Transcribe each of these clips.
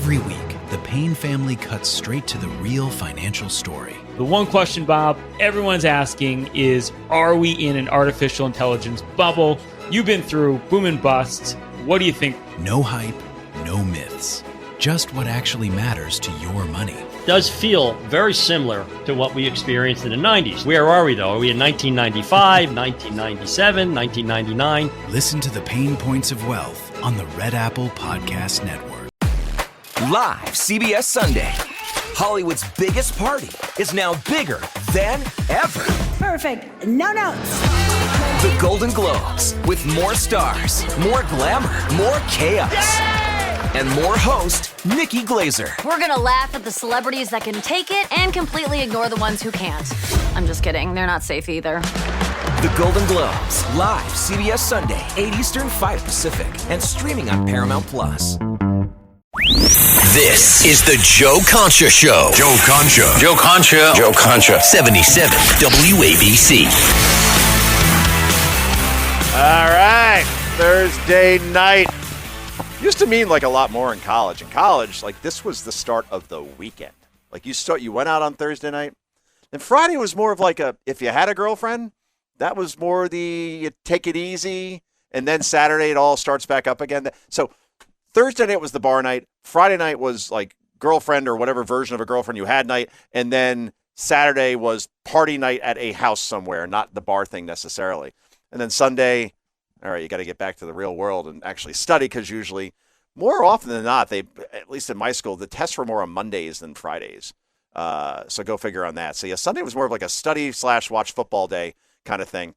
Every week, the Payne family cuts straight to the real financial story. The one question, Bob, everyone's asking is, are we in an artificial intelligence bubble? You've been through boom and bust. What do you think? No hype, no myths. Just what actually matters to your money. Does feel very similar to what we experienced in the 90s. Where are we, though? Are we in 1995, 1997, 1999? Listen to the Pain Points of Wealth on the Red Apple Podcast Network. Live CBS Sunday. Hollywood's biggest party is now bigger than ever. Perfect. No notes. The Golden Globes, with more stars, more glamour, more chaos, and more host Nikki Glazer. We're gonna laugh at the celebrities that can take it and completely ignore the ones who can't. I'm just kidding. They're not safe either. The Golden Globes, live CBS Sunday, 8 Eastern, 5 Pacific, and streaming on Paramount Plus. This is the Joe Concha Show. Joe Concha. Joe Concha. Joe Concha. 77 WABC. All right, Thursday night. Used to mean like a lot more in college. In college, like this was the start of the weekend. Like you went out on Thursday night. And Friday was more of like if you had a girlfriend, that was more you take it easy. And then Saturday it all starts back up again. So Thursday night was the bar night. Friday night was like girlfriend or whatever version of a girlfriend you had night. And then Saturday was party night at a house somewhere, not the bar thing necessarily. And then Sunday, all right, you got to get back to the real world and actually study because usually, more often than not, at least in my school, the tests were more on Mondays than Fridays. So go figure on that. So yeah, Sunday was more of like a study/watch football day kind of thing.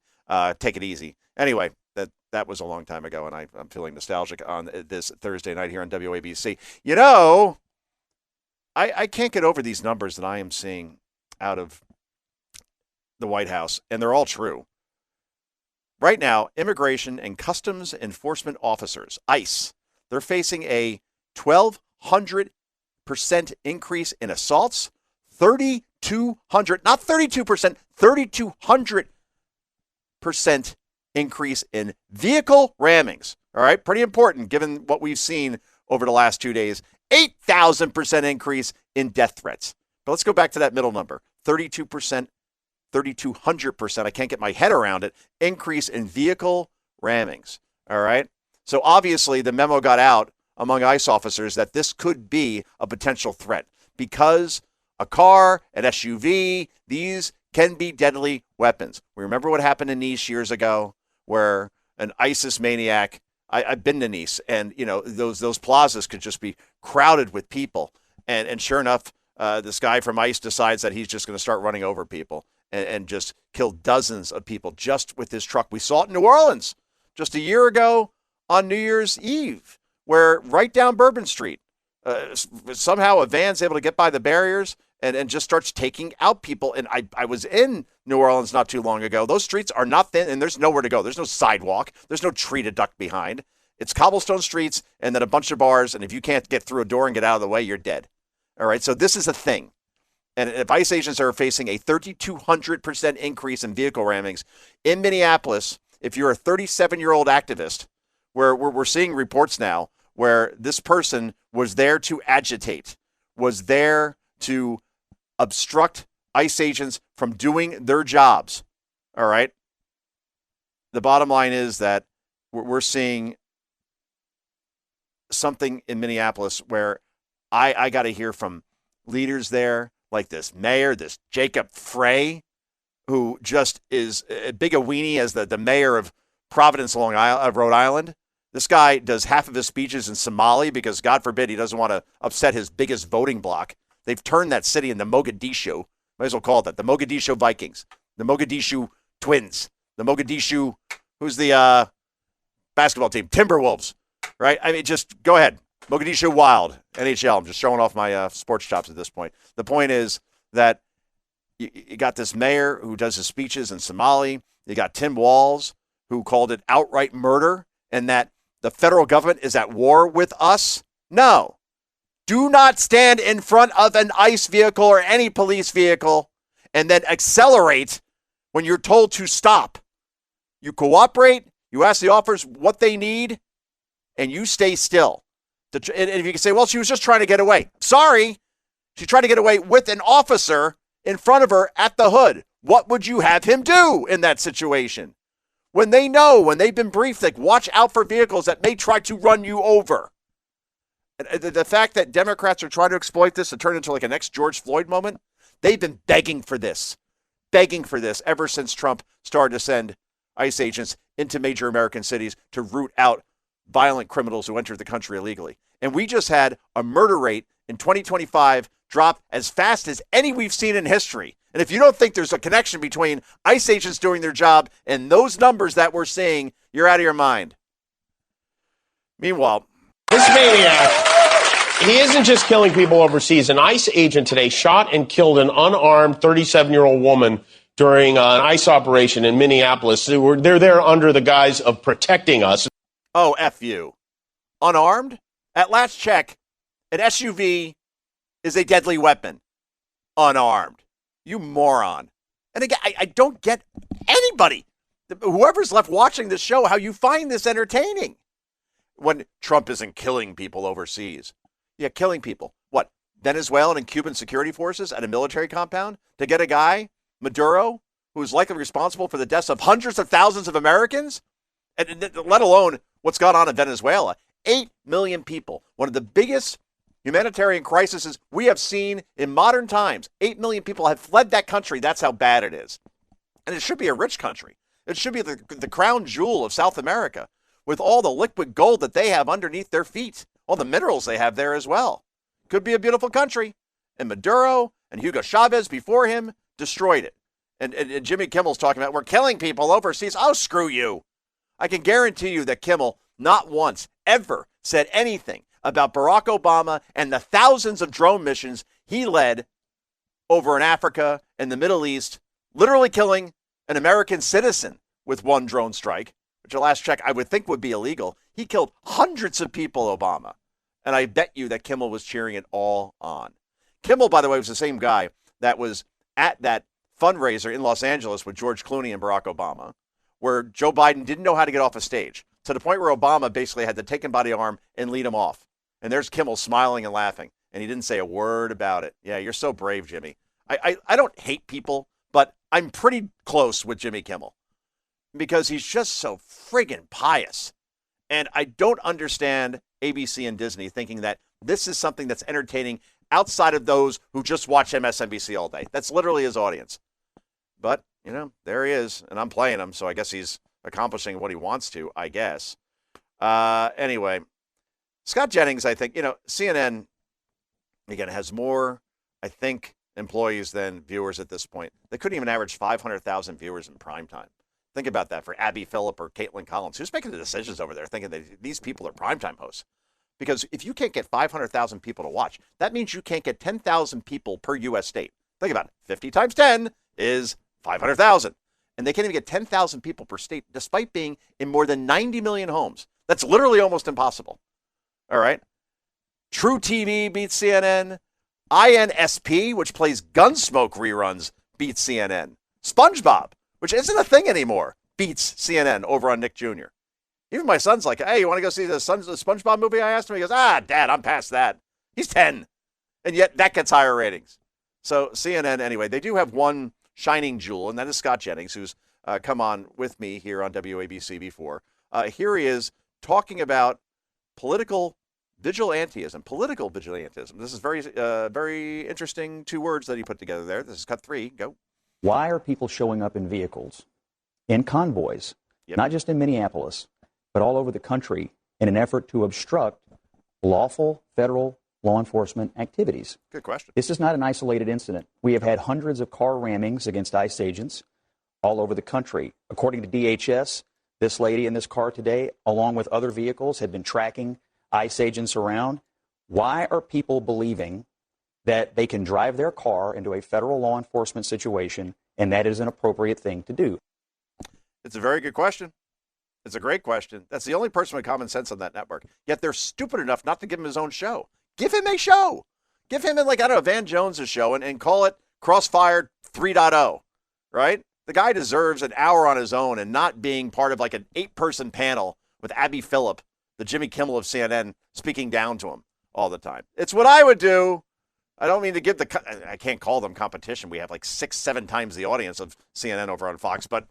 Take it easy. Anyway, that was a long time ago, and I'm feeling nostalgic on this Thursday night here on WABC. You know, I can't get over these numbers that I am seeing out of the White House, and they're all true. Right now, Immigration and Customs Enforcement officers, ICE, they're facing a 1,200% increase in assaults, 3,200, not 32%, 3,200% increase in vehicle rammings. All right, pretty important given what we've seen over the last 2 days. 8,000% increase in death threats. But let's go back to that middle number, 32%. 3,200%, I can't get my head around it, increase in vehicle rammings. All right? So obviously the memo got out among ICE officers that this could be a potential threat because a car, an SUV, these can be deadly weapons. We remember what happened in Nice years ago where an ISIS maniac, I've been to Nice, and you know those plazas could just be crowded with people. And sure enough, this guy from ICE decides that he's just going to start running over people and just kill dozens of people just with his truck. We saw it in New Orleans just a year ago on New Year's Eve, where right down Bourbon Street, somehow a van's able to get by the barriers and just starts taking out people. And I was in New Orleans not too long ago. Those streets are not thin, and there's nowhere to go. There's no sidewalk. There's no tree to duck behind. It's cobblestone streets and then a bunch of bars, and if you can't get through a door and get out of the way, you're dead. All right, so this is a thing. And if ICE agents are facing a 3,200% increase in vehicle rammings in Minneapolis, if you're a 37-year-old activist, where we're seeing reports now where this person was there to agitate, was there to obstruct ICE agents from doing their jobs, all right? The bottom line is that we're seeing something in Minneapolis where I got to hear from leaders there, like this mayor, this Jacob Frey, who just is as big a weenie as the mayor of Providence of Rhode Island. This guy does half of his speeches in Somali because, God forbid, he doesn't want to upset his biggest voting bloc. They've turned that city into Mogadishu. Might as well call it that. The Mogadishu Vikings, the Mogadishu Twins, the Mogadishu, who's the basketball team? Timberwolves, right? I mean, just go ahead. Mogadishu Wild, NHL. I'm just showing off my sports chops at this point. The point is that you got this mayor who does his speeches in Somali. You got Tim Walz, who called it outright murder, and that the federal government is at war with us. No. Do not stand in front of an ICE vehicle or any police vehicle and then accelerate when you're told to stop. You cooperate, you ask the officers what they need, and you stay still. And if you can say, well, she was just trying to get away. Sorry. She tried to get away with an officer in front of her at the hood. What would you have him do in that situation? When they know, when they've been briefed, like, watch out for vehicles that may try to run you over. The fact that Democrats are trying to exploit this to turn into like a next George Floyd moment, they've been begging for this ever since Trump started to send ICE agents into major American cities to root out violent criminals who entered the country illegally. And we just had a murder rate in 2025 drop as fast as any we've seen in history. And if you don't think there's a connection between ICE agents doing their job and those numbers that we're seeing, you're out of your mind. Meanwhile, this maniac, he isn't just killing people overseas. An ICE agent today shot and killed an unarmed 37-year-old woman during an ICE operation in Minneapolis. They're there under the guise of protecting us. Oh, F you. Unarmed? At last check, an SUV is a deadly weapon. Unarmed. You moron. And again, I don't get anybody, whoever's left watching this show, how you find this entertaining. When Trump isn't killing people overseas. Yeah, killing people. What, Venezuelan and Cuban security forces at a military compound to get a guy, Maduro, who's likely responsible for the deaths of hundreds of thousands of Americans? And let alone what's gone on in Venezuela. 8 million people. One of the biggest humanitarian crises we have seen in modern times. 8 million people have fled that country. That's how bad it is. And it should be a rich country. It should be the crown jewel of South America with all the liquid gold that they have underneath their feet, all the minerals they have there as well. Could be a beautiful country. And Maduro and Hugo Chavez before him destroyed it. And Jimmy Kimmel's talking about, we're killing people overseas. Oh, screw you. I can guarantee you that Kimmel not once ever said anything about Barack Obama and the thousands of drone missions he led over in Africa and the Middle East, literally killing an American citizen with one drone strike, which at last check I would think would be illegal. He killed hundreds of people, Obama. And I bet you that Kimmel was cheering it all on. Kimmel, by the way, was the same guy that was at that fundraiser in Los Angeles with George Clooney and Barack Obama, where Joe Biden didn't know how to get off a stage, to the point where Obama basically had to take him by the arm and lead him off. And there's Kimmel smiling and laughing, and he didn't say a word about it. Yeah, you're so brave, Jimmy. I don't hate people, but I'm pretty close with Jimmy Kimmel because he's just so friggin' pious. And I don't understand ABC and Disney thinking that this is something that's entertaining outside of those who just watch MSNBC all day. That's literally his audience. But, you know, there he is, and I'm playing him, so I guess he's accomplishing what he wants to, I guess. Anyway, Scott Jennings, I think, you know, CNN, again, has more, I think, employees than viewers at this point. They couldn't even average 500,000 viewers in prime time. Think about that for Abby Phillip or Caitlin Collins. Who's making the decisions over there thinking that these people are primetime hosts? Because if you can't get 500,000 people to watch, that means you can't get 10,000 people per U.S. state. Think about it. 50 times 10 is 500,000. And they can't even get 10,000 people per state, despite being in more than 90 million homes. That's literally almost impossible. All right. True TV beats CNN. INSP, which plays Gunsmoke reruns, beats CNN. SpongeBob, which isn't a thing anymore, beats CNN over on Nick Jr. Even my son's like, hey, you want to go see the SpongeBob movie? I asked him. He goes, Dad, I'm past that. He's 10. And yet that gets higher ratings. So CNN, anyway, they do have one shining jewel, and that is Scott Jennings, who's come on with me here on WABC before. Here he is talking about political vigilantism. This is very interesting two words that he put together there. This is cut 3. Go. Why are people showing up in vehicles, in convoys, not just in Minneapolis, but all over the country in an effort to obstruct lawful federal law enforcement activities? Good question. This is not an isolated incident. We have had hundreds of car rammings against ICE agents all over the country. According to DHS, this lady in this car today, along with other vehicles, had been tracking ICE agents around. Why are people believing that they can drive their car into a federal law enforcement situation and that is an appropriate thing to do? It's a very good question. It's a great question. That's the only person with common sense on that network. Yet they're stupid enough not to give him his own show. Give him a show. Give him, like, I don't know, Van Jones' show and call it Crossfire 3.0, right? The guy deserves an hour on his own and not being part of like an 8-person panel with Abby Phillip the Jimmy Kimmel of CNN speaking down to him all the time. It's what I would do. I don't mean to give I can't call them competition. We have like 6-7 times the audience of CNN over on Fox, but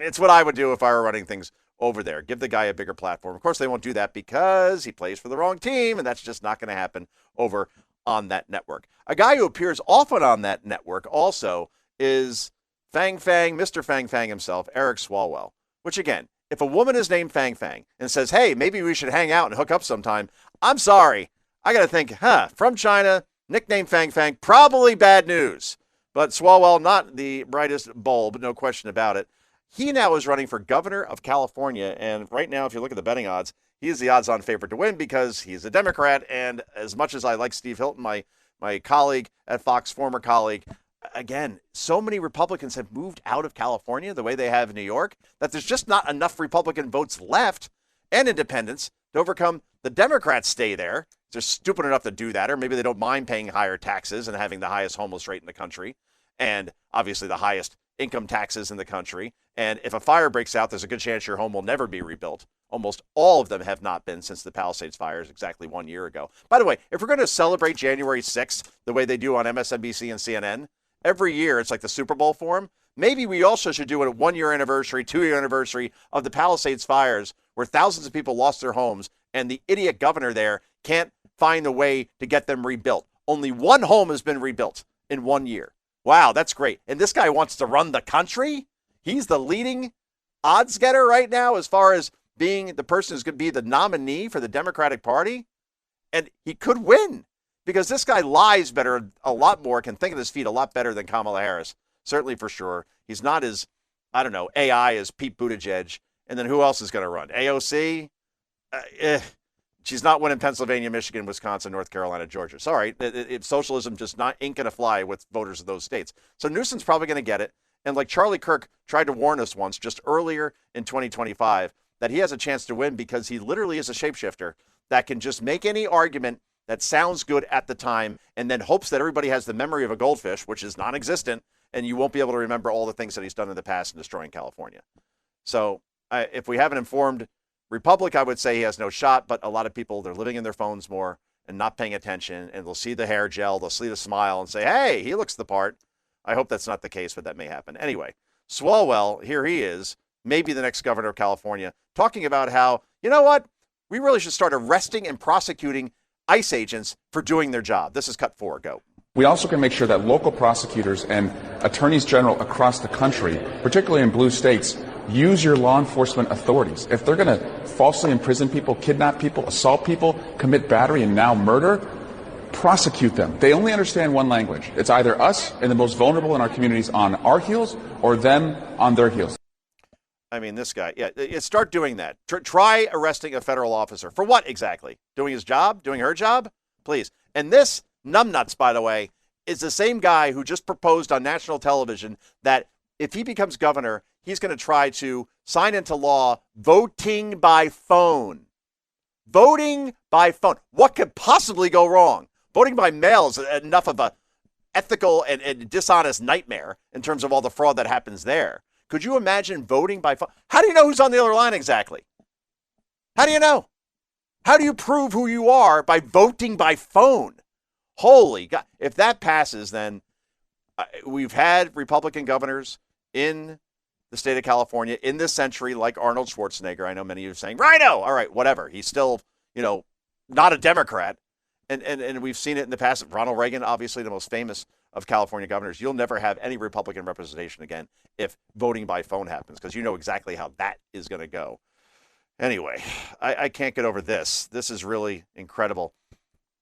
it's what I would do if I were running things over there. Give the guy a bigger platform. Of course, they won't do that because he plays for the wrong team, and that's just not going to happen over on that network. A guy who appears often on that network also is Mr. Fang Fang himself, Eric Swalwell, which again, if a woman is named Fang Fang and says, hey, maybe we should hang out and hook up sometime, I'm sorry. I got to think, from China, nickname Fang Fang, probably bad news. But Swalwell, not the brightest bulb, no question about it. He now is running for governor of California. And right now, if you look at the betting odds, he is the odds-on favorite to win because he's a Democrat. And as much as I like Steve Hilton, my colleague at Fox, former colleague, again, so many Republicans have moved out of California the way they have in New York that there's just not enough Republican votes left and independents to overcome the Democrats stay there. They're stupid enough to do that, or maybe they don't mind paying higher taxes and having the highest homeless rate in the country and obviously the highest income taxes in the country. And if a fire breaks out, there's a good chance your home will never be rebuilt. Almost all of them have not been since the Palisades fires exactly 1 year ago. By the way, if we're going to celebrate January 6th the way they do on MSNBC and CNN, every year it's like the Super Bowl for them. Maybe we also should do a 1 year anniversary, 2 year anniversary of the Palisades fires where thousands of people lost their homes and the idiot governor there can't find a way to get them rebuilt. Only one home has been rebuilt in 1 year. Wow, that's great. And this guy wants to run the country? He's the leading odds getter right now as far as being the person who's going to be the nominee for the Democratic Party. And he could win because this guy lies better, a lot more, can think on his feet a lot better than Kamala Harris. Certainly for sure. He's not as, AI as Pete Buttigieg. And then who else is going to run? AOC? She's not winning Pennsylvania, Michigan, Wisconsin, North Carolina, Georgia. Sorry, socialism just ain't going to fly with voters of those states. So Newsom's probably going to get it. And like Charlie Kirk tried to warn us once, just earlier in 2025, that he has a chance to win because he literally is a shapeshifter that can just make any argument that sounds good at the time and then hopes that everybody has the memory of a goldfish, which is non-existent, and you won't be able to remember all the things that he's done in the past in destroying California. So if we have an informed Republic, I would say he has no shot, but a lot of people, they're living in their phones more and not paying attention, and they'll see the hair gel, they'll see the smile and say, hey, he looks the part. I hope that's not the case, but that may happen. Anyway, Swalwell, here he is, maybe the next governor of California, talking about how, you know what, we really should start arresting and prosecuting ICE agents for doing their job. This is cut 4. Go. We also can make sure that local prosecutors and attorneys general across the country, particularly in blue states, use your law enforcement authorities. If they're going to falsely imprison people, kidnap people, assault people, commit battery, and now murder, prosecute them. They only understand one language. It's either us and the most vulnerable in our communities on our heels or them on their heels. I mean, this guy, start doing that. Try arresting a federal officer. For what exactly? Doing his job? Doing her job? Please. And this numbnuts, by the way, is the same guy who just proposed on national television that if he becomes governor, he's going to try to sign into law voting by phone. Voting by phone. What could possibly go wrong? Voting by mail is enough of a ethical and dishonest nightmare in terms of all the fraud that happens there. Could you imagine voting by phone? How do you know who's on the other line exactly? How do you know? How do you prove who you are by voting by phone? Holy God. If that passes, then we've had Republican governors in the state of California in this century, like Arnold Schwarzenegger. I know many of you are saying, Rhino. All right, whatever. He's still, not a Democrat. And we've seen it in the past. Ronald Reagan, obviously the most famous of California governors. You'll never have any Republican representation again if voting by phone happens, because you know exactly how that is going to go. Anyway, I can't get over this. This is really incredible.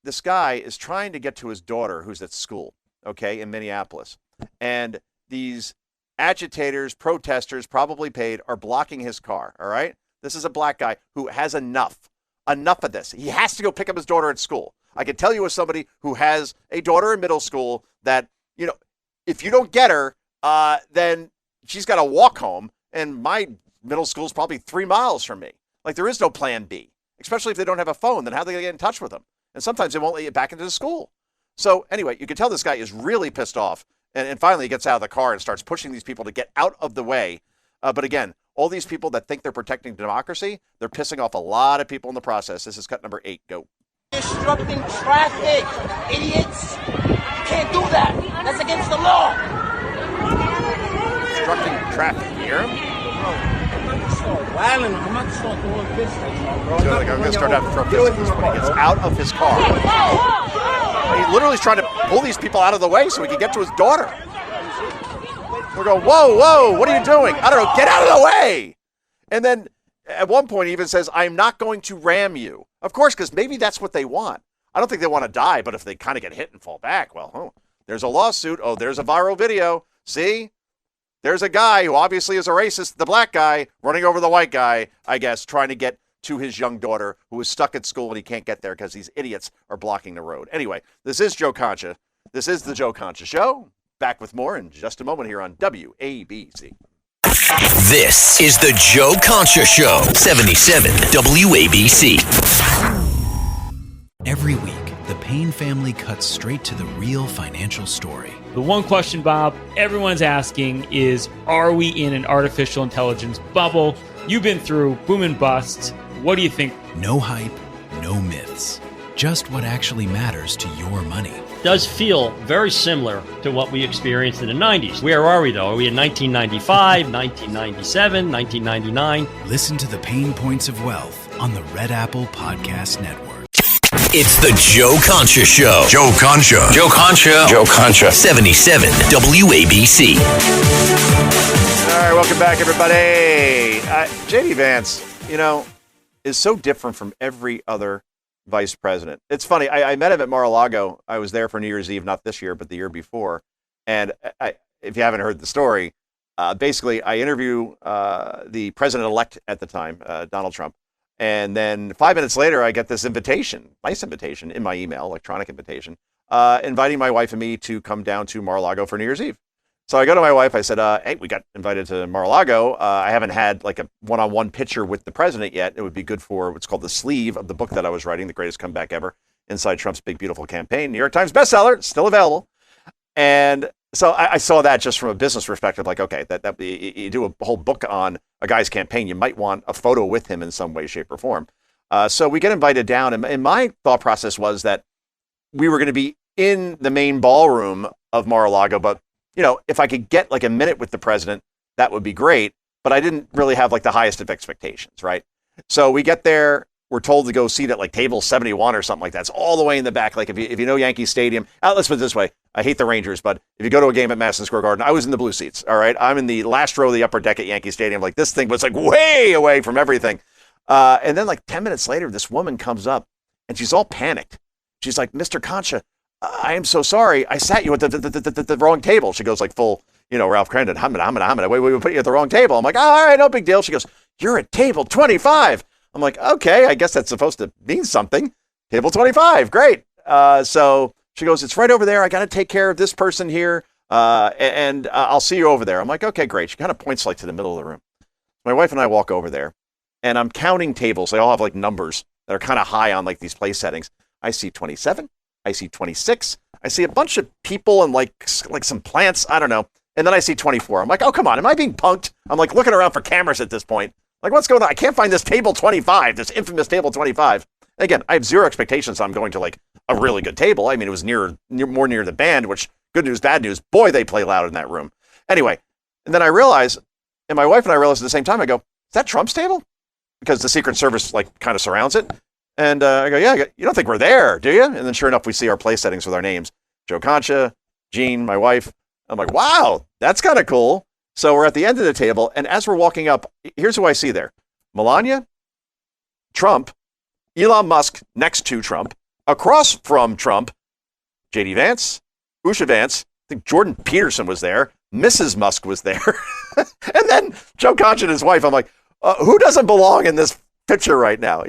This guy is trying to get to his daughter who's at school, okay, in Minneapolis. And these agitators, protesters, probably paid, are blocking his car, all right? This is a black guy who has enough of this. He has to go pick up his daughter at school. I can tell you as somebody who has a daughter in middle school that, if you don't get her, then she's got to walk home. And my middle school is probably 3 miles from me. Like, there is no plan B, especially if they don't have a phone. Then how are they going to get in touch with them? And sometimes they won't let you back into the school. So anyway, you can tell this guy is really pissed off. And finally he gets out of the car and starts pushing these people to get out of the way. But again, all these people that think they're protecting democracy, they're pissing off a lot of people in the process. This is cut number 8. Go. Disrupting traffic, idiots. You can't do that. That's against the law. Obstructing traffic. You hear him? I'm about to start throwing pistols. I'm going to start out to throw pistols when he gets out of his car. He literally is trying to pull these people out of the way so he can get to his daughter. We're going, whoa, what are you doing? I don't know, get out of the way. And then at one point he even says, I'm not going to ram you. Of course, because maybe that's what they want. I don't think they want to die, but if they kind of get hit and fall back, well, there's a lawsuit. Oh, there's a viral video. See? There's a guy who obviously is a racist, the black guy, running over the white guy, I guess, trying to get to his young daughter who is stuck at school and he can't get there because these idiots are blocking the road. Anyway, this is Joe Concha. This is the Joe Concha Show. Back with more in just a moment here on WABC. This is the Joe Concha Show, 77 WABC. Every week, the Payne family cuts straight to the real financial story. The one question, Bob, everyone's asking is, are we in an artificial intelligence bubble? You've been through boom and bust. What do you think? No hype, no myths. Just what actually matters to your money. Does feel very similar to what we experienced in the 90s. Where are we, though? Are we in 1995, 1997, 1999? Listen to the Pain Points of Wealth on the Red Apple Podcast Network. It's the Joe Concha Show. Joe Concha. Joe Concha. Joe Concha. 77 WABC. All right, welcome back, everybody. J.D. Vance, is so different from every other vice president. It's funny. I met him at Mar-a-Lago. I was there for New Year's Eve, not this year, but the year before. And if you haven't heard the story, basically I interview the president-elect at the time, Donald Trump. And then 5 minutes later, I get this invitation, nice invitation in my email, electronic invitation, inviting my wife and me to come down to Mar-a-Lago for New Year's Eve. So I go to my wife. I said, hey, we got invited to Mar-a-Lago. I haven't had like a one-on-one picture with the president yet. It would be good for what's called the sleeve of the book that I was writing, The Greatest Comeback Ever, Inside Trump's Big Beautiful Campaign. New York Times bestseller, still available. And so I saw that just from a business perspective, like, okay, that you do a whole book on a guy's campaign, you might want a photo with him in some way, shape, or form. So we get invited down, and my thought process was that we were going to be in the main ballroom of Mar-a-Lago, but if I could get like a minute with the president, that would be great. But I didn't really have like the highest of expectations, right? So we get there. We're told to go seat at like table 71 or something like that. It's all the way in the back. Like if you know Yankee Stadium, let's put it this way. I hate the Rangers, but if you go to a game at Madison Square Garden, I was in the blue seats. All right. I'm in the last row of the upper deck at Yankee Stadium. Like this thing was like way away from everything. And then like 10 minutes later, this woman comes up and she's all panicked. She's like, Mr. Concha, I am so sorry. I sat you at the wrong table. She goes like full, Ralph Crendan. We put you at the wrong table. I'm like, all right, no big deal. She goes, you're at table 25. I'm like, okay, I guess that's supposed to mean something. Table 25, great. So she goes, it's right over there. I got to take care of this person here, and I'll see you over there. I'm like, okay, great. She kind of points like to the middle of the room. My wife and I walk over there, and I'm counting tables. They all have like numbers that are kind of high on like these place settings. I see 27. I see 26. I see a bunch of people and like some plants. I don't know. And then I see 24. I'm like, oh, come on. Am I being punked? I'm like looking around for cameras at this point. Like, what's going on? I can't find this table 25, this infamous table 25. Again, I have zero expectations I'm going to like a really good table. I mean, it was more near the band, which good news, bad news. Boy, they play loud in that room. Anyway, and then I realize, and my wife and I realized at the same time, I go, is that Trump's table? Because the Secret Service like kind of surrounds it. And I go, yeah, you don't think we're there, do you? And then sure enough, we see our place settings with our names. Joe Concha, Jean, my wife. I'm like, wow, that's kind of cool. So we're at the end of the table. And as we're walking up, here's who I see there. Melania, Trump, Elon Musk next to Trump, across from Trump, J.D. Vance, Usha Vance. I think Jordan Peterson was there. Mrs. Musk was there. And then Joe Concha and his wife. I'm like, who doesn't belong in this picture right now,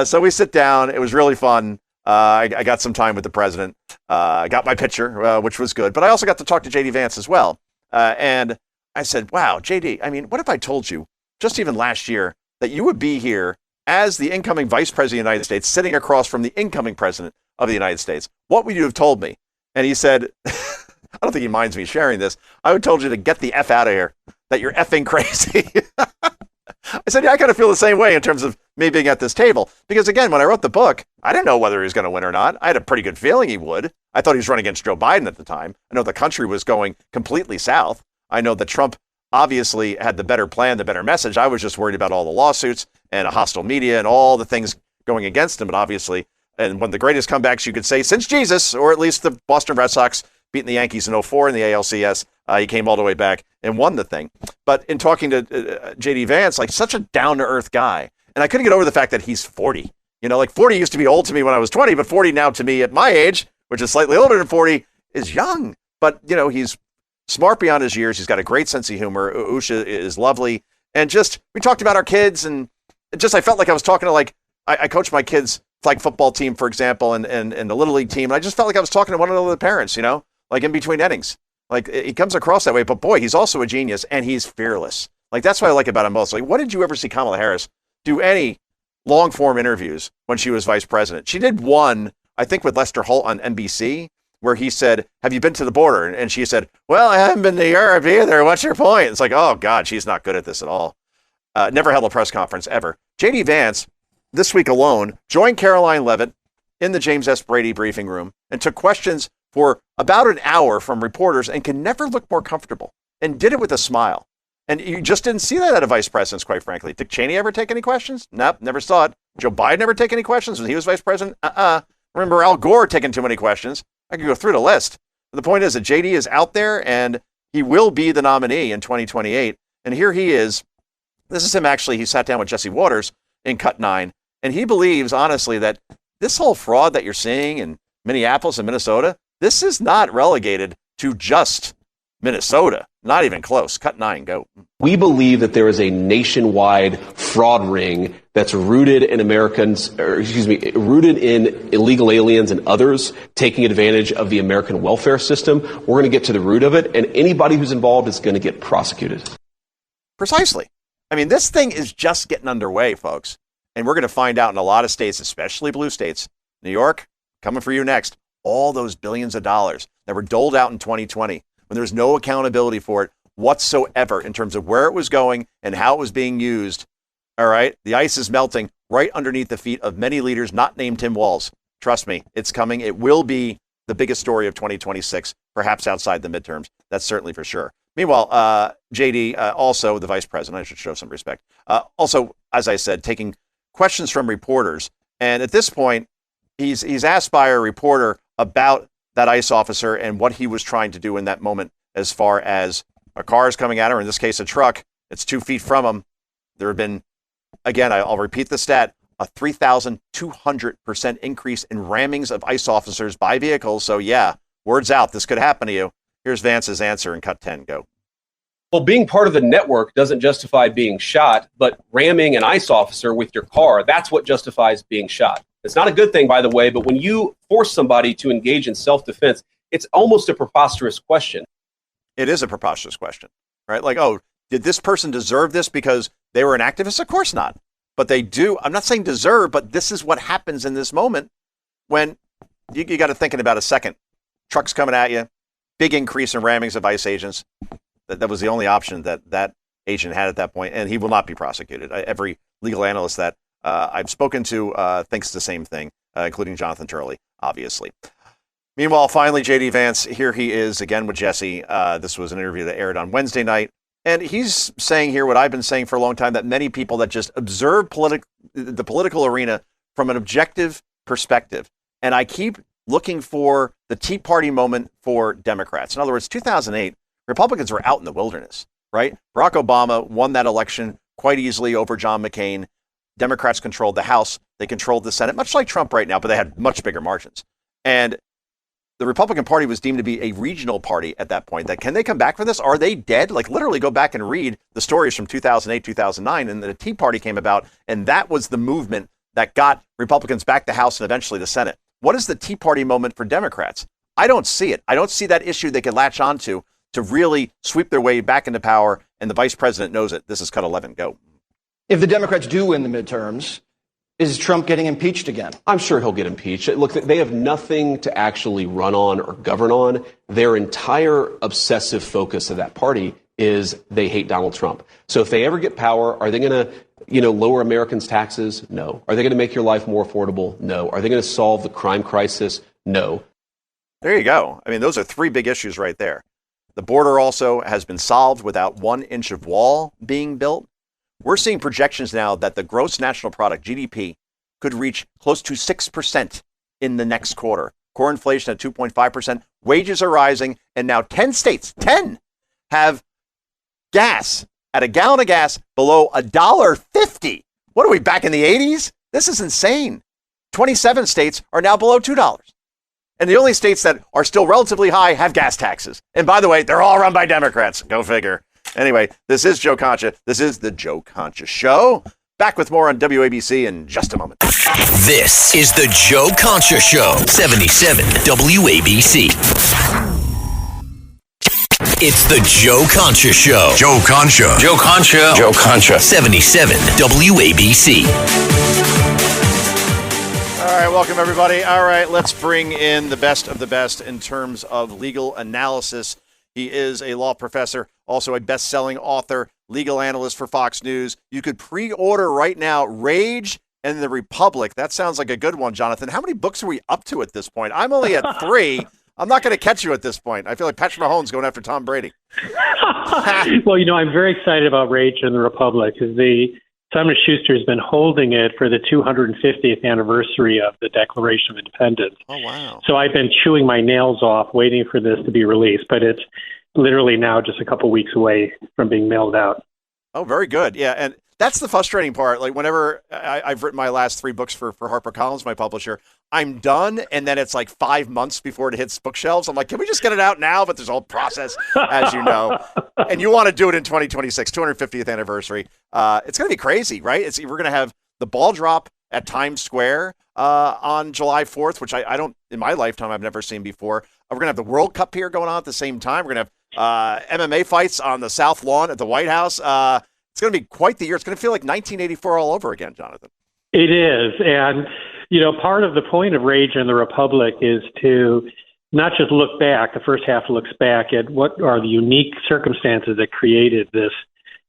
So we sit down. It was really fun. I got some time with the president. I got my picture, which was good. But I also got to talk to J.D. Vance as well. And I said, wow, J.D., I mean, what if I told you just even last year that you would be here as the incoming vice president of the United States, sitting across from the incoming president of the United States? What would you have told me? And he said, I don't think he minds me sharing this. I would have told you to get the F out of here, that you're effing crazy. I said, yeah, I kind of feel the same way in terms of me being at this table. Because again, when I wrote the book, I didn't know whether he was going to win or not. I had a pretty good feeling he would. I thought he was running against Joe Biden at the time. I know the country was going completely south. I know that Trump obviously had the better plan, the better message. I was just worried about all the lawsuits and a hostile media and all the things going against him. But obviously, and one of the greatest comebacks you could say since Jesus, or at least the Boston Red Sox beating the Yankees in 2004 in the ALCS, he came all the way back and won the thing. But in talking to J.D. Vance, like such a down-to-earth guy. And I couldn't get over the fact that he's 40. You know, like 40 used to be old to me when I was 20, but 40 now to me at my age, which is slightly older than 40, is young. But, you know, he's smart beyond his years. He's got a great sense of humor. Usha is lovely. And just, we talked about our kids, and just I felt like I was talking to, like, I coached my kids' flag football team, for example, and the Little League team. And I just felt like I was talking to one of the parents, you know, like in between innings. Like, he comes across that way. But, boy, he's also a genius, and he's fearless. Like, that's what I like about him most. Like, what did you ever see Kamala Harris do any long-form interviews when she was vice president? She did one, I think, with Lester Holt on NBC, where he said, have you been to the border? And she said, well, I haven't been to Europe either. What's your point? It's like, oh, God, she's not good at this at all. Never held a press conference ever. J.D. Vance, this week alone, joined Caroline Leavitt in the James S. Brady briefing room and took questions for about an hour from reporters and can never look more comfortable, and did it with a smile. And you just didn't see that out of vice presidents, quite frankly. Dick Cheney ever take any questions? Nope, never saw it. Joe Biden ever take any questions when he was vice president? Remember Al Gore taking too many questions? I could go through the list. But the point is that JD is out there, and he will be the nominee in 2028. And here he is. This is him, actually. He sat down with Jesse Waters in Cut 9, and he believes, honestly, that this whole fraud that you're seeing in Minneapolis and Minnesota, this is not relegated to just Minnesota. Not even close. Cut 9, go. We believe that there is a nationwide fraud ring that's rooted in rooted in illegal aliens and others taking advantage of the American welfare system. We're going to get to the root of it, and anybody who's involved is going to get prosecuted. Precisely. I mean, this thing is just getting underway, folks. And we're going to find out in a lot of states, especially blue states, New York, coming for you next, all those billions of dollars that were doled out in 2020. When there's no accountability for it whatsoever in terms of where it was going and how it was being used. All right. The ice is melting right underneath the feet of many leaders not named Tim Walz. Trust me, it's coming. It will be the biggest story of 2026, perhaps outside the midterms. That's certainly for sure. Meanwhile, JD, also the vice president, I should show some respect. Also, as I said, taking questions from reporters. And at this point, he's asked by a reporter about that ICE officer and what he was trying to do in that moment, as far as a car is coming at her, in this case, a truck. It's 2 feet from him. There have been, again, I'll repeat the stat, a 3,200% increase in rammings of ICE officers by vehicles. So yeah, word's out. This could happen to you. Here's Vance's answer in Cut 10. Go. Well, being part of the network doesn't justify being shot, but ramming an ICE officer with your car, that's what justifies being shot. It's not a good thing, by the way, but when you force somebody to engage in self-defense, it's almost a preposterous question. It is a preposterous question, right? Like, oh, did this person deserve this because they were an activist? Of course not. But they do. I'm not saying deserve, but this is what happens in this moment when you got to think in about a second. Trucks coming at you, big increase in rammings of ICE agents. That was the only option that agent had at that point, and he will not be prosecuted. Every legal analyst that I've spoken to thinks the same thing, including Jonathan Turley, obviously. Meanwhile, finally, J.D. Vance, here he is again with Jesse. This was an interview that aired on Wednesday night. And he's saying here what I've been saying for a long time, that many people that just observe the political arena from an objective perspective. And I keep looking for the Tea Party moment for Democrats. In other words, 2008, Republicans were out in the wilderness, right? Barack Obama won that election quite easily over John McCain. Democrats controlled the House. They controlled the Senate, much like Trump right now, but they had much bigger margins. And the Republican Party was deemed to be a regional party at that point. That can they come back from this? Are they dead? Like, literally go back and read the stories from 2008, 2009, and the Tea Party came about, and that was the movement that got Republicans back the House and eventually the Senate. What is the Tea Party moment for Democrats? I don't see it. I don't see that issue they could latch onto to really sweep their way back into power, and the vice president knows it. This is Cut 11. Go. If the Democrats do win the midterms, is Trump getting impeached again? I'm sure he'll get impeached. Look, they have nothing to actually run on or govern on. Their entire obsessive focus of that party is they hate Donald Trump. So if they ever get power, are they going to, lower Americans' taxes? No. Are they going to make your life more affordable? No. Are they going to solve the crime crisis? No. There you go. I mean, those are three big issues right there. The border also has been solved without 1 inch of wall being built. We're seeing projections now that the gross national product, GDP, could reach close to 6% in the next quarter. Core inflation at 2.5%. Wages are rising. And now 10 states, 10, have gas at a gallon of gas below $1.50. What are we, back in the 80s? This is insane. 27 states are now below $2. And the only states that are still relatively high have gas taxes. And by the way, they're all run by Democrats. Go figure. Anyway, this is Joe Concha. This is the Joe Concha Show. Back with more on WABC in just a moment. This is the Joe Concha Show, 77 WABC. It's the Joe Concha Show. Joe Concha. Joe Concha. Joe Concha. 77 WABC. All right, welcome everybody. All right, let's bring in the best of the best in terms of legal analysis. He is a law professor, also a best-selling author, legal analyst for Fox News. You could pre-order right now Rage and the Republic. That sounds like a good one, Jonathan. How many books are we up to at this point? I'm only at 3. I'm not going to catch you at this point. I feel like Patrick Mahomes going after Tom Brady. Well, I'm very excited about Rage and the Republic because Simon & Schuster has been holding it for the 250th anniversary of the Declaration of Independence. Oh, wow. So I've been chewing my nails off waiting for this to be released, but it's literally now just a couple weeks away from being mailed out. Oh, very good. Yeah, and that's the frustrating part. Like whenever I've written my last 3 books for HarperCollins, my publisher, I'm done, and then it's like 5 months before it hits bookshelves. I'm like, can we just get it out now? But there's a whole process, as you know. And you want to do it in 2026, 250th anniversary. It's going to be crazy, right? We're going to have the ball drop at Times Square on July 4th, which I don't, in my lifetime, I've never seen before. We're going to have the World Cup here going on at the same time. We're going to have MMA fights on the South Lawn at the White House. It's going to be quite the year. It's going to feel like 1984 all over again, Jonathan. It is. And, part of the point of Rage and the Republic is to not just look back. The first half looks back at what are the unique circumstances that created this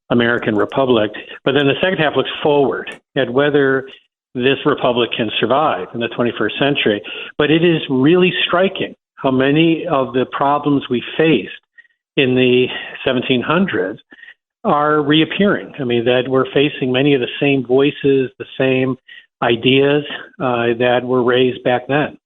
American Republic. But then the second half looks forward at whether this republic can survive in the 21st century. But it is really striking how many of the problems we faced in the 1700s are reappearing. I mean, that we're facing many of the same voices, the same ideas that were raised back then.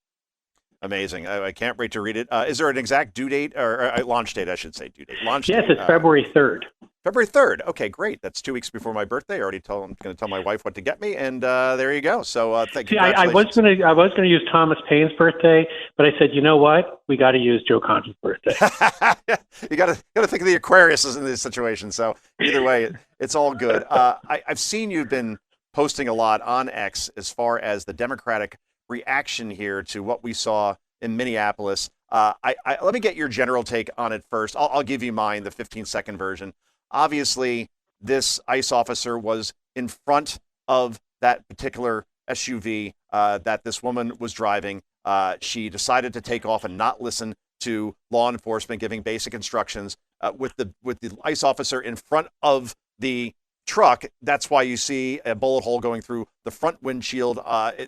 Amazing. I can't wait to read it. Is there an exact due date or launch date, I should say, due date? Launch yes, date. It's February 3rd. February 3rd. Okay, great. That's 2 weeks before my birthday. I already I'm going to tell my wife what to get me, and there you go. So thank you. I was going to use Thomas Paine's birthday, but I said, you know what? We got to use Joe Concha's birthday. You got to think of the Aquariuses in this situation. So either way, it's all good. I've seen you've been posting a lot on X as far as the Democratic reaction here to what we saw in Minneapolis. Let me get your general take on it first. I'll give you mine, the 15-second version. Obviously, this ICE officer was in front of that particular SUV that this woman was driving. She decided to take off and not listen to law enforcement giving basic instructions with the ICE officer in front of the truck. That's why you see a bullet hole going through the front windshield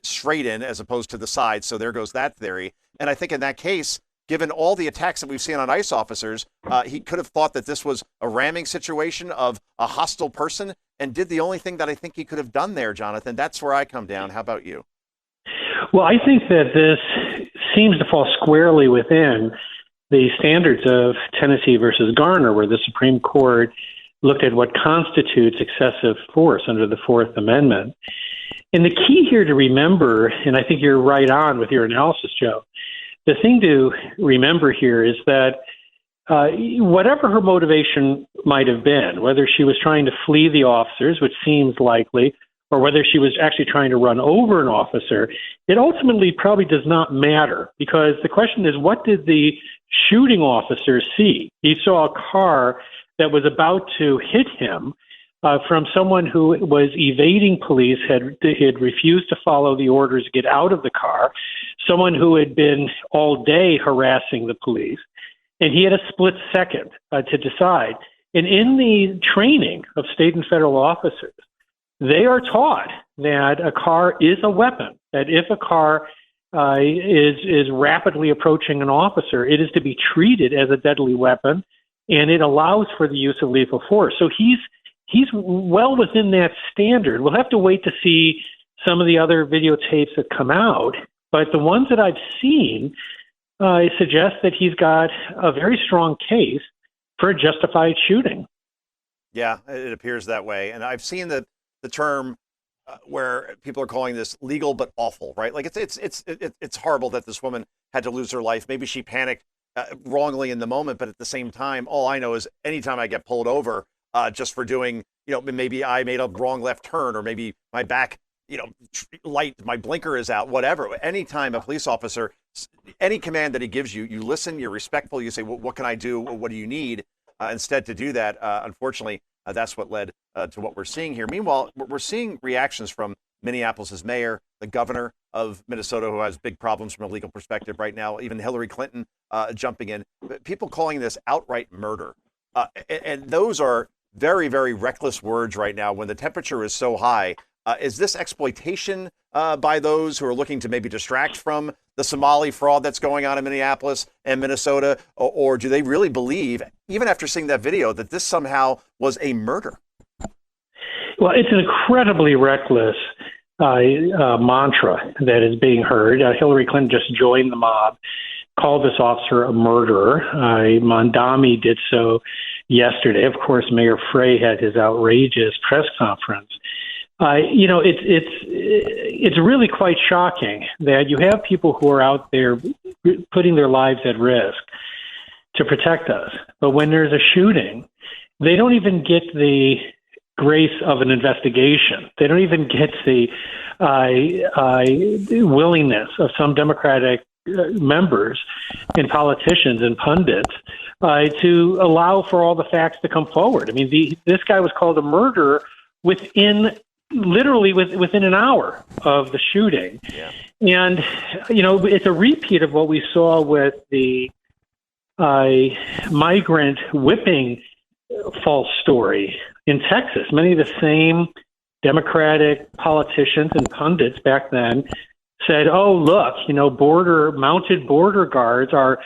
straight in as opposed to the side. So there goes that theory. And I think in that case, given all the attacks that we've seen on ICE officers, he could have thought that this was a ramming situation of a hostile person and did the only thing that I think he could have done there, Jonathan. That's where I come down. How about you? Well, I think that this seems to fall squarely within the standards of Tennessee versus Garner, where the Supreme Court looked at what constitutes excessive force under the Fourth Amendment. And the key here to remember, and I think you're right on with your analysis, Joe, the thing to remember here is that whatever her motivation might have been, whether she was trying to flee the officers, which seems likely, or whether she was actually trying to run over an officer, it ultimately probably does not matter, because the question is, what did the shooting officer see? He saw a car that was about to hit him from someone who was evading police, had refused to follow the orders to get out of the car, someone who had been all day harassing the police. And he had a split second to decide, And in the training of state and federal officers, they are taught that a car is a weapon, that if a car is rapidly approaching an officer, it is to be treated as a deadly weapon, and it allows for the use of lethal force. So he's well within that standard. We'll have to wait to see some of the other videotapes that come out, but the ones that I've seen suggest that he's got a very strong case for a justified shooting. Yeah, it appears that way. And I've seen the term where people are calling this legal but awful, right? Like it's horrible that this woman had to lose her life. Maybe she panicked wrongly in the moment, but at the same time, all I know is anytime I get pulled over just for doing, maybe I made a wrong left turn, or maybe my back, light, my blinker is out, whatever. Anytime a police officer, any command that he gives you, you listen, you're respectful, you say, well, what can I do? What do you need? Instead to do that, unfortunately, that's what led to what we're seeing here. Meanwhile, we're seeing reactions from Minneapolis' mayor, the governor of Minnesota, who has big problems from a legal perspective right now, even Hillary Clinton jumping in, people calling this outright murder. And those are very, very reckless words right now when the temperature is so high. Is this exploitation by those who are looking to maybe distract from the Somali fraud that's going on in Minneapolis and Minnesota? Or do they really believe, even after seeing that video, that this somehow was a murder? Well, it's an incredibly reckless mantra that is being heard. Hillary Clinton just joined the mob, called this officer a murderer. Mondami did so yesterday. Of course, Mayor Frey had his outrageous press conference. It's really quite shocking that you have people who are out there putting their lives at risk to protect us. But when there's a shooting, they don't even get the grace of an investigation. They don't even get the willingness of some Democratic members and politicians and pundits to allow for all the facts to come forward. I mean, this guy was called a murderer within an hour of the shooting. Yeah. And, it's a repeat of what we saw with the migrant whipping false story in Texas. Many of the same Democratic politicians and pundits back then said, oh, look, mounted border guards are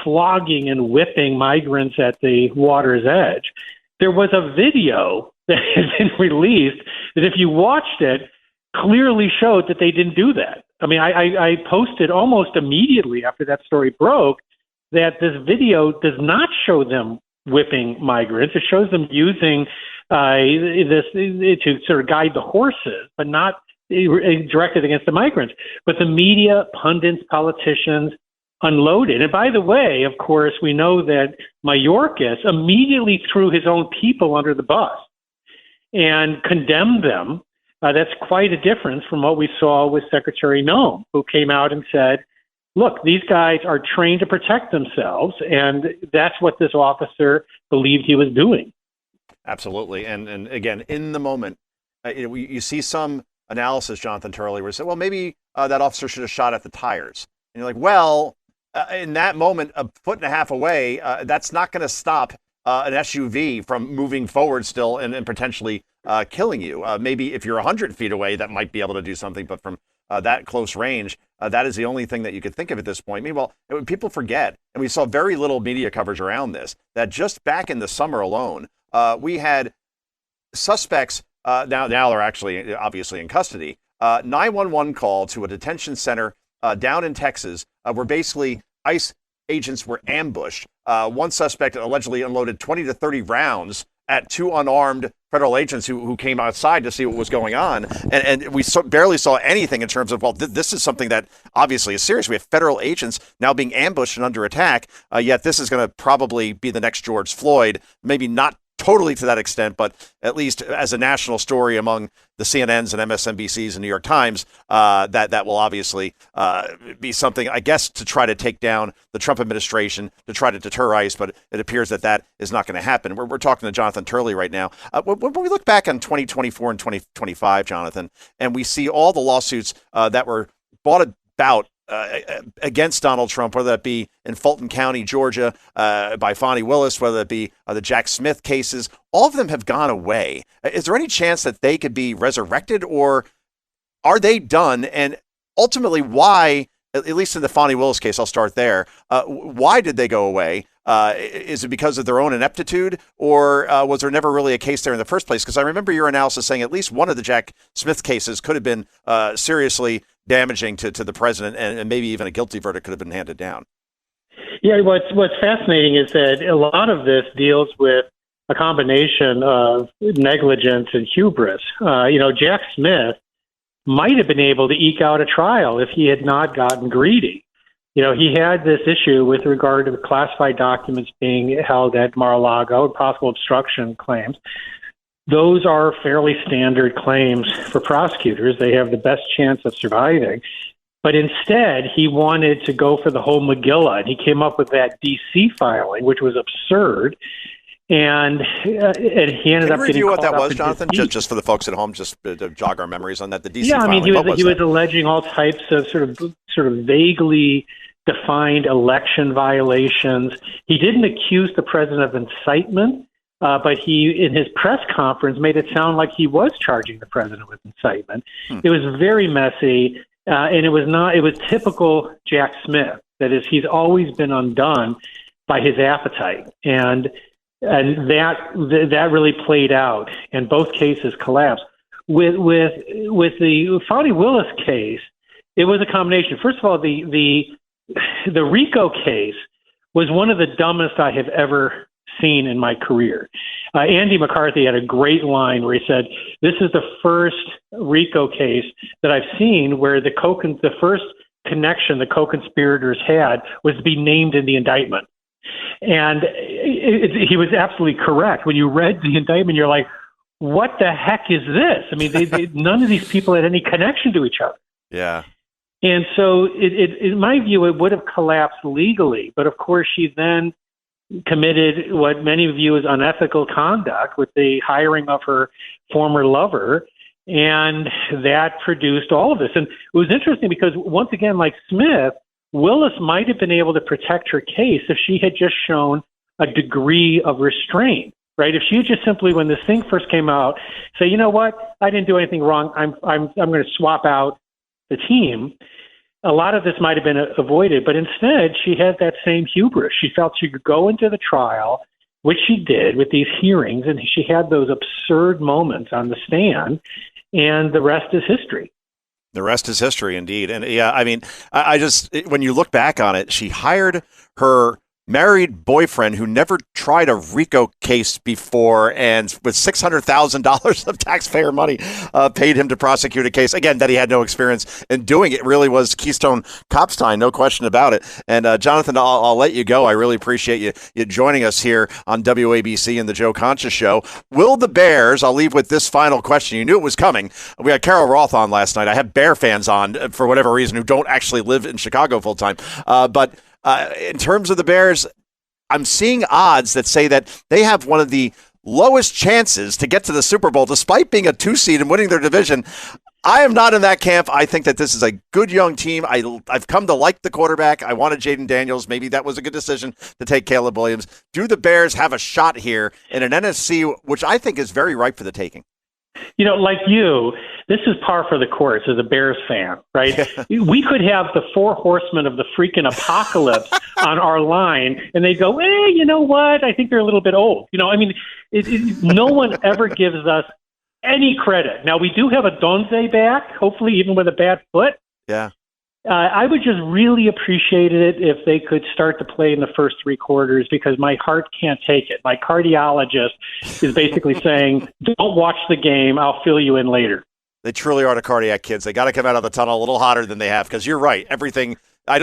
flogging and whipping migrants at the water's edge. There was a video that had been released that, if you watched it, clearly showed that they didn't do that. I mean, I posted almost immediately after that story broke that this video does not show them whipping migrants. It shows them using this to sort of guide the horses, but not directed against the migrants. But the media, pundits, politicians unloaded. And by the way, of course, we know that Mayorkas immediately threw his own people under the bus and condemned them. That's quite a difference from what we saw with Secretary Noem, who came out and said, look, these guys are trained to protect themselves, and that's what this officer believed he was doing. Absolutely. And again, in the moment, you see some analysis, Jonathan Turley, where you say, well, maybe that officer should have shot at the tires. And you're like, well, in that moment, a foot and a half away, that's not going to stop an SUV from moving forward still and potentially killing you. Maybe if you're 100 feet away, that might be able to do something. But from that close range, that is the only thing that you could think of at this point. Meanwhile, people forget, and we saw very little media coverage around this, that just back in the summer alone, we had suspects, now they're actually obviously in custody, 911 call to a detention center down in Texas where basically ICE agents were ambushed. One suspect allegedly unloaded 20 to 30 rounds at two unarmed federal agents who came outside to see what was going on. And we barely saw anything in terms of, well, this is something that obviously is serious. We have federal agents now being ambushed and under attack, yet this is going to probably be the next George Floyd, maybe not totally to that extent, but at least as a national story among the CNNs and MSNBCs and New York Times, that will obviously be something, I guess, to try to take down the Trump administration, to try to deter ICE, but it appears that is not going to happen. We're talking to Jonathan Turley right now. When we look back on 2024 and 2025, Jonathan, and we see all the lawsuits that were brought about against Donald Trump, whether that be in Fulton County, Georgia, by Fani Willis, whether that be the Jack Smith cases, all of them have gone away. Is there any chance that they could be resurrected, or are they done? And ultimately, why, at least in the Fani Willis case, I'll start there, why did they go away? Is it because of their own ineptitude, or was there never really a case there in the first place? Because I remember your analysis saying at least one of the Jack Smith cases could have been seriously damaging to the president, and maybe even a guilty verdict could have been handed down. Yeah, what's fascinating is that a lot of this deals with a combination of negligence and hubris. Jack Smith might have been able to eke out a trial if he had not gotten greedy. He had this issue with regard to the classified documents being held at Mar-a-Lago and possible obstruction claims. Those are fairly standard claims for prosecutors. They have the best chance of surviving. But instead, he wanted to go for the whole Megillah, and he came up with that DC filing, which was absurd. And he ended up getting review what caught that up was, in Jonathan? Just for the folks at home, just to jog our memories on that. The DC yeah, I mean, filing. he was alleging all types of sort of vaguely defined election violations. He didn't accuse the president of incitement, but he, in his press conference, made it sound like he was charging the president with incitement. It was very messy, and it was typical Jack Smith. That is, he's always been undone by his appetite, and that really played out, and both cases collapsed. With the Fani Willis case, it was a combination. First of all, the RICO case was one of the dumbest I have ever seen in my career. Andy McCarthy had a great line where he said, "This is the first RICO case that I've seen where the first connection the co-conspirators had was to be named in the indictment." And he was absolutely correct. When you read the indictment, you're like, what the heck is this? I mean, none of these people had any connection to each other. Yeah. And so, in my view, it would have collapsed legally. But of course, she then committed what many view as unethical conduct with the hiring of her former lover. And that produced all of this. And it was interesting because, once again, like Smith, Willis might have been able to protect her case if she had just shown a degree of restraint, right? If she had just simply, when this thing first came out, say, you know what, I didn't do anything wrong. I'm going to swap out the team. A lot of this might have been avoided, but instead she had that same hubris. She felt she could go into the trial, which she did with these hearings, and she had those absurd moments on the stand, and the rest is history. The rest is history, indeed. And yeah, I mean, I just, when you look back on it, she hired her married boyfriend who never tried a RICO case before, and with $600,000 of taxpayer money, paid him to prosecute a case, again, that he had no experience in doing. It really was Keystone Cops time, no question about it. And Jonathan, I'll let you go. I really appreciate you joining us here on WABC and the Joe Concha Show. Will the Bears, I'll leave with this final question. You knew it was coming. We had Carol Roth on last night. I have Bear fans on, for whatever reason, who don't actually live in Chicago full time. But in terms of the Bears, I'm seeing odds that say that they have one of the lowest chances to get to the Super Bowl, despite being a 2 seed and winning their division. I am not in that camp. I think that this is a good young team. I've come to like the quarterback. I wanted Jaden Daniels. Maybe that was a good decision to take Caleb Williams. Do the Bears have a shot here in an NFC, which I think is very ripe for the taking? You know, like you, this is par for the course as a Bears fan, right? We could have the 4 horsemen of the freaking apocalypse on our line, and they go, you know what? I think they're a little bit old. You know, I mean, no one ever gives us any credit. Now, we do have a Donze back, hopefully even with a bad foot. Yeah. I would just really appreciate it if they could start to play in the first 3 quarters, because my heart can't take it. My cardiologist is basically saying, don't watch the game. I'll fill you in later. They truly are the cardiac kids. They got to come out of the tunnel a little hotter than they have, because you're right. Everything.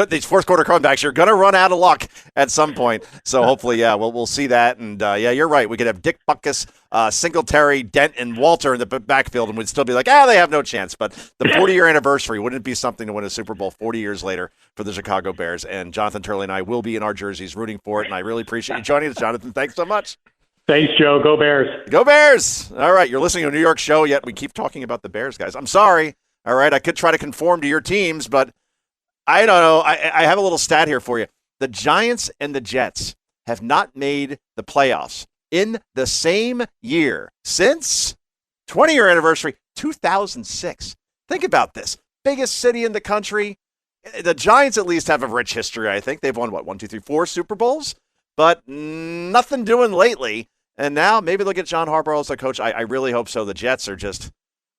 These fourth quarter comebacks, you're going to run out of luck at some point. So hopefully, yeah, we'll see that. And yeah, you're right. We could have Dick Butkus, Singletary, Dent, and Walter in the backfield, and we'd still be like, they have no chance. But the 40-year anniversary, wouldn't it be something to win a Super Bowl 40 years later for the Chicago Bears? And Jonathan Turley and I will be in our jerseys rooting for it. And I really appreciate you joining us, Jonathan. Thanks so much. Thanks, Joe. Go Bears. Go Bears. All right, you're listening to a New York show, yet we keep talking about the Bears, guys. I'm sorry. All right, I could try to conform to your teams, but I don't know. I have a little stat here for you. The Giants and the Jets have not made the playoffs in the same year since 20-year anniversary, 2006. Think about this. Biggest city in the country. The Giants at least have a rich history, I think. They've won, 1, 2, 3, 4 Super Bowls, but nothing doing lately. And now maybe they'll get John Harbaugh as the coach. I really hope so. The Jets are just,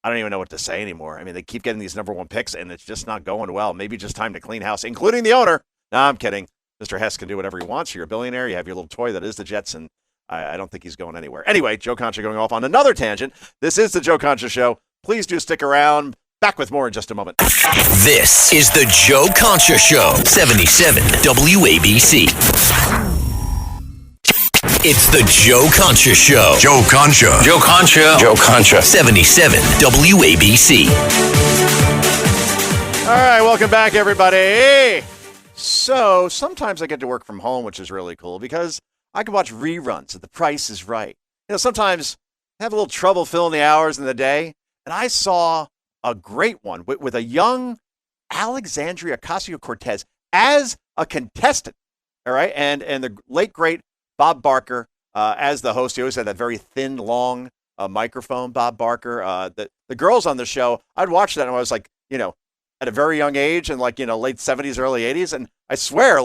I don't even know what to say anymore. I mean, they keep getting these number 1 picks, and it's just not going well. Maybe just time to clean house, including the owner. No, I'm kidding. Mr. Hess can do whatever he wants. You're a billionaire. You have your little toy that is the Jets, and I don't think he's going anywhere. Anyway, Joe Concha going off on another tangent. This is the Joe Concha Show. Please do stick around. Back with more in just a moment. This is the Joe Concha Show, 77 WABC. It's the Joe Concha Show. Joe Concha. Joe Concha. Joe Concha. 77 WABC. All right, welcome back, everybody. So sometimes I get to work from home, which is really cool because I can watch reruns of The Price is Right. Sometimes I have a little trouble filling the hours in the day, and I saw a great one with a young Alexandria Ocasio-Cortez as a contestant, all right? And the late, great Bob Barker as the host. He always had that very thin, long microphone, Bob Barker. The girls on the show, I'd watch that and I was like, at a very young age and late 70s, early 80s. And I swear,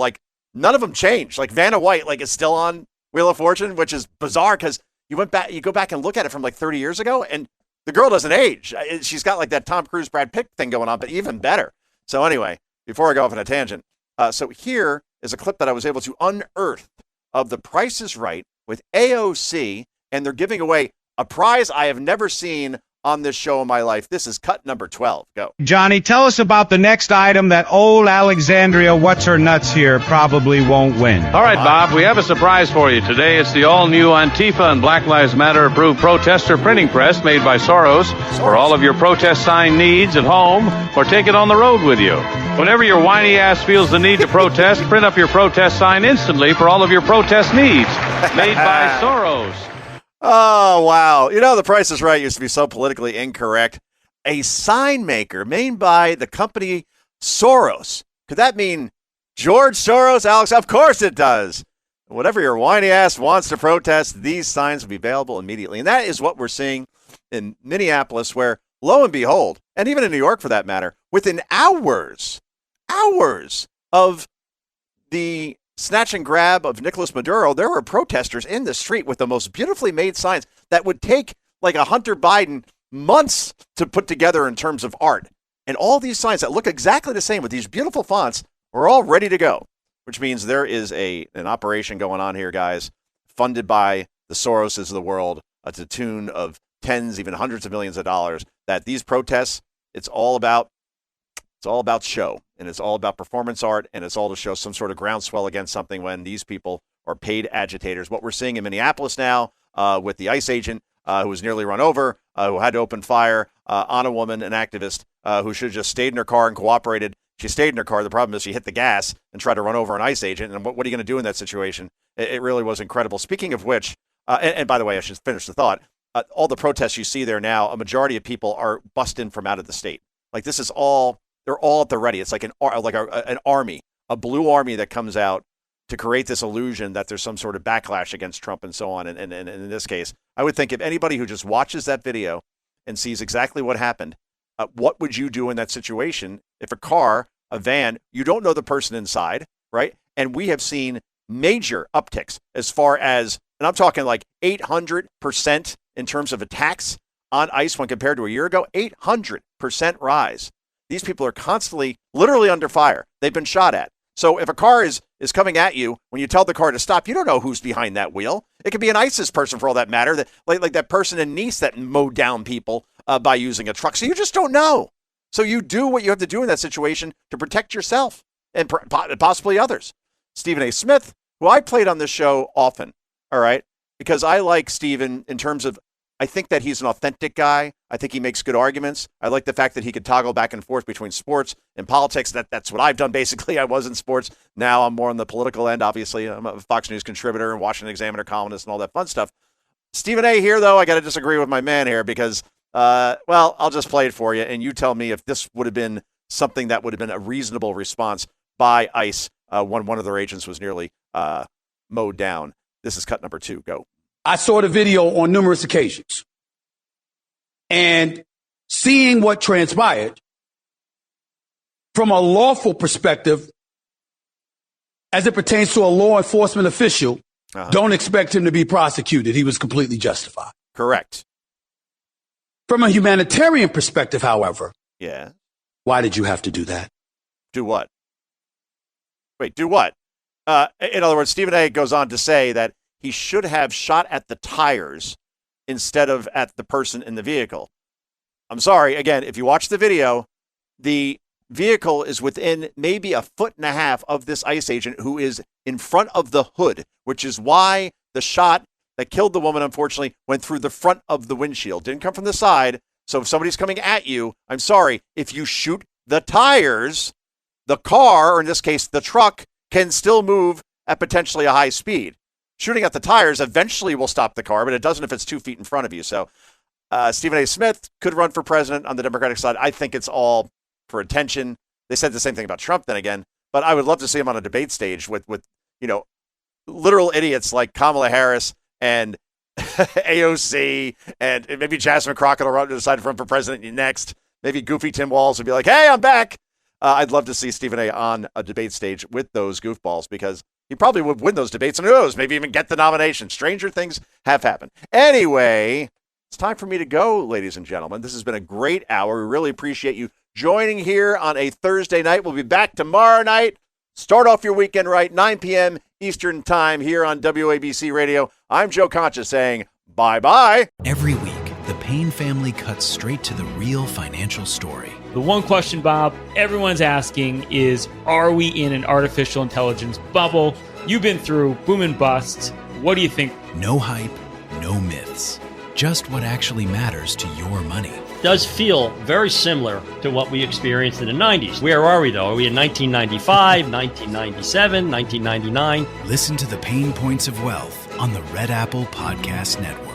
none of them changed. Like Vanna White, is still on Wheel of Fortune, which is bizarre because you go back and look at it from 30 years ago and the girl doesn't age. She's got that Tom Cruise, Brad Pitt thing going on, but even better. So anyway, before I go off on a tangent, so here is a clip that I was able to unearth of The Price is Right with AOC, and they're giving away a prize I have never seen on this show in my life. This is cut number 12. Go. Johnny, tell us about the next item that old Alexandria What's-Her-Nuts here probably won't win. All right, Bob, we have a surprise for you. Today it's the all-new Antifa and Black Lives Matter approved protester printing press made by Soros for all of your protest sign needs at home or take it on the road with you. Whenever your whiny ass feels the need to protest, print up your protest sign instantly for all of your protest needs. Made by Soros. Oh, wow. The Price is Right used to be so politically incorrect. A sign maker made by the company Soros. Could that mean George Soros, Alex? Of course it does. Whatever your whiny ass wants to protest, these signs will be available immediately. And that is what we're seeing in Minneapolis, where, lo and behold, and even in New York for that matter, within hours of the snatch and grab of Nicolas Maduro, there were protesters in the street with the most beautifully made signs that would take a Hunter Biden months to put together in terms of art. And all these signs that look exactly the same with these beautiful fonts are all ready to go, which means there is an operation going on here, guys, funded by the Soroses of the world to the tune of tens, even hundreds of millions of dollars, that these protests, it's all about show, and it's all about performance art, and it's all to show some sort of groundswell against something when these people are paid agitators. What we're seeing in Minneapolis now with the ICE agent who was nearly run over, who had to open fire on a woman, an activist, who should have just stayed in her car and cooperated. She stayed in her car. The problem is she hit the gas and tried to run over an ICE agent. And what are you going to do in that situation? It really was incredible. Speaking of which, and by the way, I should finish the thought. All the protests you see there now, a majority of people are bussed in from out of the state. This is all. They're all at the ready. It's like an army, a blue army that comes out to create this illusion that there's some sort of backlash against Trump and so on. And in this case, I would think if anybody who just watches that video and sees exactly what happened, what would you do in that situation if a car, a van, you don't know the person inside, right? And we have seen major upticks as far as, and I'm talking 800% in terms of attacks on ICE when compared to a year ago, 800% rise. These people are constantly, literally under fire. They've been shot at. So if a car is coming at you, when you tell the car to stop, you don't know who's behind that wheel. It could be an ISIS person for all that matter, that like that person in Nice that mowed down people by using a truck. So you just don't know. So you do what you have to do in that situation to protect yourself and possibly others. Stephen A. Smith, who I played on this show often, all right, because I like Stephen in terms of, I think that he's an authentic guy. I think he makes good arguments. I like the fact that he could toggle back and forth between sports and politics. That's what I've done, basically. I was in sports. Now I'm more on the political end, obviously. I'm a Fox News contributor and Washington Examiner columnist and all that fun stuff. Stephen A. here, though, I got to disagree with my man here because, I'll just play it for you, and you tell me if this would have been something that would have been a reasonable response by ICE when one of their agents was nearly mowed down. This is cut number 2. Go. I saw the video on numerous occasions. And seeing what transpired from a lawful perspective, as it pertains to a law enforcement official, don't expect him to be prosecuted. He was completely justified. Correct. From a humanitarian perspective, however, yeah. Why did you have to do that? Do what? Wait, do what? In other words, Stephen A. goes on to say that he should have shot at the tires instead of at the person in the vehicle. I'm sorry. Again, if you watch the video, the vehicle is within maybe 1.5 feet of this ICE agent who is in front of the hood, which is why the shot that killed the woman, unfortunately, went through the front of the windshield. Didn't come from the side. So if somebody's coming at you, I'm sorry, if you shoot the tires, the car, or in this case, the truck, can still move at potentially a high speed. Shooting at the tires eventually will stop the car, but it doesn't if it's 2 feet in front of you. So Stephen A. Smith could run for president on the Democratic side. I think it's all for attention. They said the same thing about Trump then again, but I would love to see him on a debate stage with literal idiots like Kamala Harris and AOC, and maybe Jasmine Crockett will decide to run for president next. Maybe goofy Tim Walz would be like, hey, I'm back. I'd love to see Stephen A. on a debate stage with those goofballs because he probably would win those debates, and who knows, maybe even get the nomination. Stranger things have happened. Anyway, it's time for me to go, ladies and gentlemen. This has been a great hour. We really appreciate you joining here on a Thursday night. We'll be back tomorrow night. Start off your weekend right, 9 p.m. Eastern Time here on WABC Radio. I'm Joe Concha saying bye-bye. Every week, the Payne family cuts straight to the real financial story. The one question, Bob, everyone's asking is, are we in an artificial intelligence bubble? You've been through boom and bust. What do you think? No hype, no myths. Just what actually matters to your money. Does feel very similar to what we experienced in the 90s. Where are we, though? Are we in 1995, 1997, 1999? Listen to the Pain Points of Wealth on the Red Apple Podcast Network.